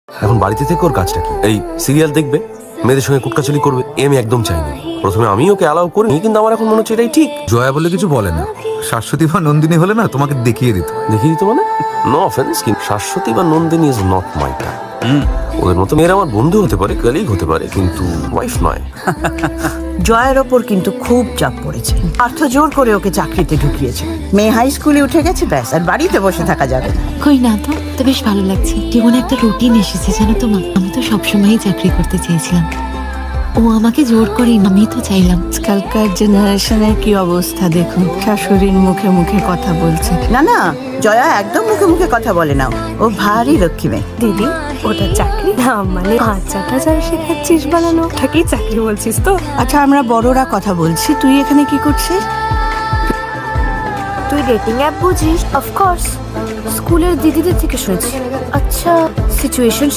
এখন বাড়িতে থেকে ওর কাজটা কি? এই সিরিয়াল দেখবে, মেয়েদের সঙ্গে কুটকাচুলি করবে, আমি একদম চাইনি। প্রথমে আমি ওকে অ্যালাউ করিনি, কিন্তু আমার এখন মনে হচ্ছে এটাই ঠিক। জয়া বলে কিছু বলে না, শাশ্বতী বা নন্দিনী হলে না তোমাকে দেখিয়ে দিত। দেখিয়ে দিত মানে? নো অফেন্স, কিন্তু শাশ্বতী বা Nandini is not my type. ওদের মতো মেয়েরা আমার বন্ধু হতে পারে, কলিগ হতে পারে, কিন্তু ওয়াইফ নয়। জয়ের ওপর কিন্তু খুব চাপ পড়েছে। পার্থ জোর করে ওকে চাকরিতে ঢুকিয়েছে। মেয়ে হাই স্কুলে উঠে গেছে, ব্যাস আর বাড়িতে বসে থাকা যাবে না। কই না তো বেশ ভালো লাগছে। জীবনে একটা রুটিন এসেছে জানো তো মা। আমি তো সবসময়ই চাকরি করতে চেয়েছিলাম, ও আমাকে জোর করে, আমি তো চাইলাম। আজকালকার জেনারেশনের কি অবস্থা দেখুন, শাশুড়ির মুখে মুখে কথা বলছে। না না, জয়া একদম মুখে মুখে কথা বলে না, ও ভারী লক্ষ্মী মেয়ে। দিদি ওটা চাকরি না, মানে আচাটা যারা শেখাচ্ছিস বানানো ওটাকেই চাকরি বলছিস তো? আচ্ছা আমরা বড়রা কথা বলছি, তুই এখানে কি করছিস? তুই ডেটিং অ্যাপ বুঝিস? অফকোর্স, স্কুলের দিদিদের থেকে শুনেছি। আচ্ছা, সিচুয়েশন